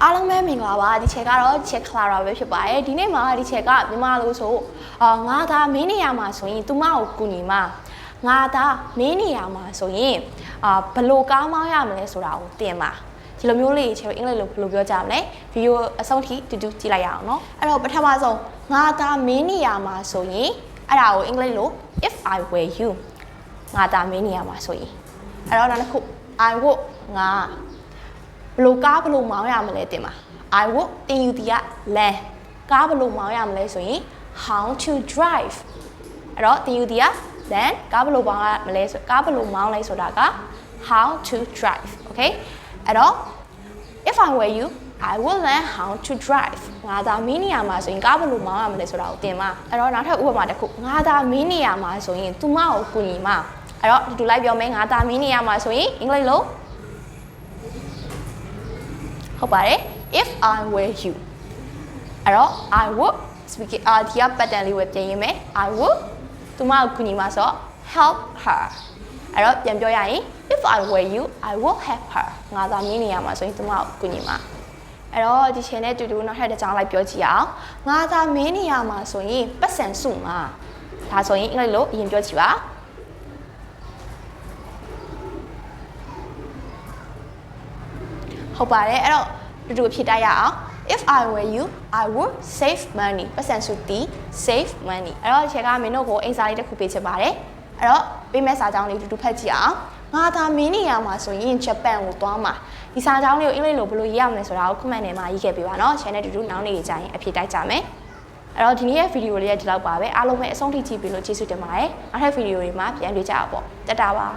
အားလုံးပဲမင်္ဂလာပါဒီချက်ကတော့ဒီချက် Clara ပဲဖြစ်ပါတယ်ဒီနေ့မှာဒီချက်ကမြန်မာလို့ဆိုငါသားမင်းနေရမှာဆိုရင်သူမကိုကူညီမှာငါသားမင်းနေရမှာဆိုရင်ဘလို့ကားမောင်းရမလဲဆိုတာကိုသင်ပါဒီလိုမျိုးလေးချက်အင်္ဂလိပ်လိုဘယ်လိုပြောကြမလဲဗီဒီယိုအဆုံးထိတူတူကြည့်လိုက်ရအောင်နော်အဲ့တော့ပထမဆုံးငါသားမင်းနေရမှာဆိုရင်အဲ့ဒါကိုအင်္ဂလိပ်လို if I were you ငါသားမင်းနေရမှာဆိုရင်အဲ့တော့နောက်တစ်ခု I would ငါဘလို့ကားဘလို့မောင်းရမလဲတင်ပါ I would တင်ယူတီကလမ်းကားဘလို့မောင်းရမလဲဆိုရင် how to drive အဲ့တော့တင်ယူတီကလမ်းကားဘလို့မောင်းရမလဲဆိုကားဘလို့မောင်းလဲဆိုတာက how to drive okay အဲ့တော့ if I were you I would learn how to drive ငါသာမင်းနေရမှာဆိုရင်ကားဘလို့မောင်းရမလဲဆိုတာကိုသင်ပါအဲ့တော့နောက်ထပ်ဥပမာတစ်ခုငါသာမင်းနေရမှာဆိုရင်သူမကိုကူညီမှာအဲ့တော့ဒီလိုက်ပြောမယ်ငါသာမင်းနေရမှာဆိုရင်အင်္ဂလိပ်လိုဟုတ်ပါတယ် if I were you အဲ့တော့ I would speaking ဒီက pattern လေးကိုပြင်ရမယ် I would သူမကိုကူညီမှာဆို help her အဲ့တော့ပြန်ပြောရရင် if I were you I would help her ငါသာမင်းနေရမှာဆိုရင်သူမကိုကူညီမှာအဲ့တော့ဒီချိန်နဲ့တူတူနောက်ထပ်တစ်ကြောင်းလိုက်ပြောကြည့်အောင်ငါသာမင်းနေရမှာဆိုရင်ပတ်စံစုမှာဒါဆိုရင်အင်္ဂလိပ်လိုအရင်ပြောကြည့်ပါဟုတ်ပါတယ်အဲ့တော့တူတူဖြစ်တိုက်ရအောင် if I were you I would save money ပတ်စံစုတီ save money အဲ့တော့ဒီချက်ကမင်းတို့ကိုအင်စာလေးတစ်ခုပေးချင်ပါတယ်အဲ့တော့ပေးမဲ့စာကြောင်းလေးတူတူဖတ်ကြည့်အောင်ငါသာမင်းနေရမှာဆိုရင်ဂျပန်ကိုသွားမှာဒီစာကြောင်းလေးကိုအင်္ဂလိပ်လိုဘယ်လိုရေးရမလဲဆိုတာကို comment ထဲမှာရေးခဲ့ပေးပါနော် channel တူတူနောက်နေ့ကြရင်အဖြစ်တိုက်ကြမယ်အဲ့တော့ဒီနေ့ရဲ့ဗီဒီယိုလေးကဒီလောက်ပါပဲအားလုံးပဲအဆုံးထိကြည့်ပြီးလို့ကျေးဇူးတင်ပါတယ်နောက်ထပ်ဗီဒီယိုတွေမှာပြန်တွေ့ကြအောင်ပေါ့တက်တာပါ